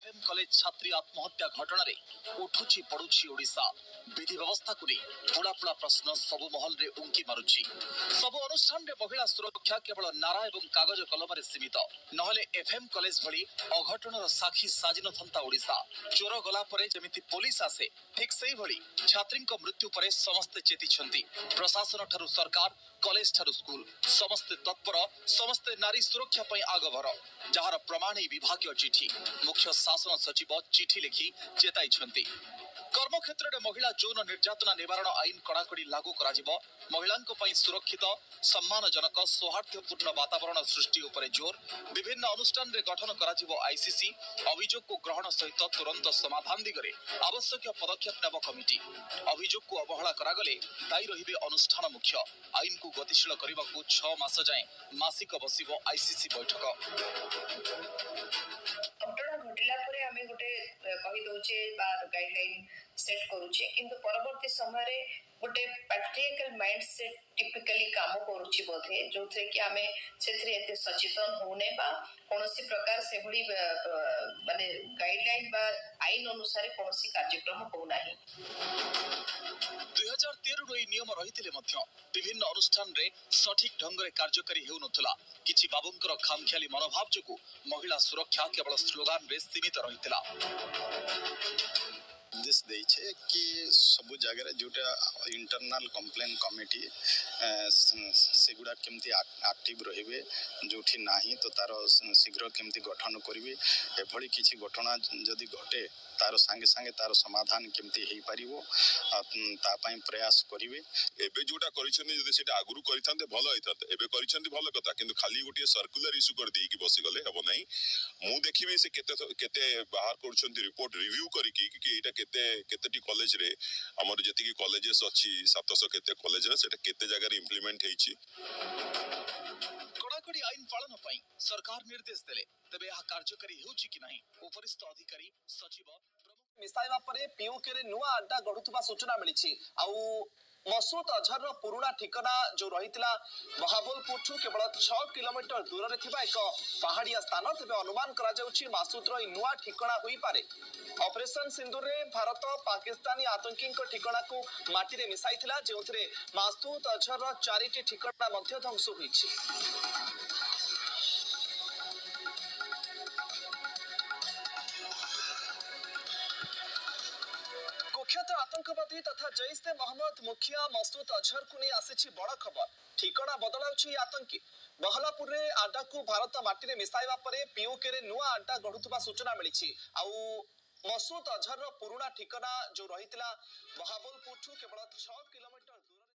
FM college छात्री आत्महत्या घटना रे उठुची पड़ुची ओडिशा विधि व्यवस्था को नहीं पुड़ा पुड़ा प्रश्न सबु महल रे उंकी मारुची। सबु अनुष्ठान रे महिला सुरक्षा केवल नारा एवं कागज कलम रे सीमित नहले एफएम कॉलेज भली अघटनर साक्षी साजी नथंता ओडिशा। चोर गला परे जेमिति पुलिस आसे ठीक सेही भली छात्रीक मृत्यु परे समस्ते चेतिछंती। प्रशासन ठारू सरकार कॉलेज ठारू स्कूल समस्ते तत्पर समस्ते नारी सुरक्षा पई आगभर जहार प्रमाण विभाग चिठी मुख्य शासन सचिव चिठी लिखि चेताई। कर्मक्षेत्र में महिला यौन निर्यातना निवारण आईन कड़ाकड़ी लागू करा महिलांको पई सुरक्षित सम्मानजनक सौहार्दपूर्ण वातावरण सृष्टि उपरे जोर विभिन्न अनुष्ठान रे गठन करा आईसीसी अभियोग को ग्रहण सहित तुरंत समाधान दिगरे आवश्यक पदक्षेप नेब कमिटी। अभियोग को अवहेला करागले दायी रहिबे अनुष्ठान मुख्य। आईन को गतिशील करने को 6 मास जाए मासिक बसिबो आईसीसी बैठक। घटना घटिला परे आमे गोटे कहि दोचे बा गाइडलाइन सेट करूचे किंतु परवर्ती समय रे गोटे प्रैक्टिकल माइंडसेट टिपिकली काम करूची बोधे जो थे कि आमे सेथरे एते सचेतन होने बा कोनोसी प्रकार से भली माने गाइडलाइन बा आईन अनुसार कोनोसी कार्यक्रम हो नाही। 2013 रो नियम रहितिले मध्य विभिन्न अनुष्ठान रे सठिक ढंग रे कार्यकारी हेउ नथला। किछि बाबुंकर खामख्याली मनोभाव जोगु महिला सुरक्षा केवल स्लोगान रे सीमित रहितिला। देश देइछे कि सब जगह जोटा इंटरनल कंप्लेन कमिटी सेगुड़ा केमती एक्टिव रहिबे जोठी नाही तो तार शीघ्र केमती गठन करिवे एभली किछि घटना जदि घटे तार संगे संगे तार समाधान केमती हेई परिवो ता पई प्रयास करिवे। एबे जोटा करिसथि जदि सेटा आगुरु करिथांते भलो होइथांते एबे करिसथि भलो कथा किंतु खाली गोटे सर्कुलर इशू कर देई कि बसी गले हबो नाही। मु देखिबे से केते बाहर करछथि रिपोर्ट रिव्यू करी कि एटा केतेटी कॉलेज रे हमर जति कॉलेजेस अछि 700 केते कॉलेज रे सेटा केते जगह रे इंप्लीमेंट हेछि। कड़ाकड़ी आईन पालन पई सरकार निर्देश देले तबे यह कार्यकारी हेउछि कि नाही उपरिस्थ अधिकारी सचिव मिसाइबा परे पीयूके रे नुआ अड्डा गढुथबा सूचना मिलिछि। आउ मसूद अजहर रो पुराना ठिकाना जो रहितला महाबलपुर ठू केवल 6 किलोमीटर दूर रे थिबा एक पहाड़िया स्थान तबे अनुमान करा जाउछि मासूद रो नुआ ठिकाना होई पारे। ऑपरेशन सिंदूर रे भारत पाकिस्तानी आतंकी को ठिकाना को माटी रे मिसाइथिला जेउथरे मासूद अजहर रो 4टी ठिकाना मध्य ध्वंस होईछि। कुख्यात आतंकवादी तथा जैश ए मोहम्मद मुखिया मसूद अजहर को नहीं आसी बड़ खबर। ठिकाना बदलाउछि आतंकी बहलापुर रे आड्डा को भारत माटी रे मिसाइबा परे पीयूके रे नुआ अड्डा गढुथबा सूचना मिलिछि। आउ मसूद अजहर रो पुराना ठिकाना जो रहितला महाबलपुर ठू केवल 6 किलोमीटर दूर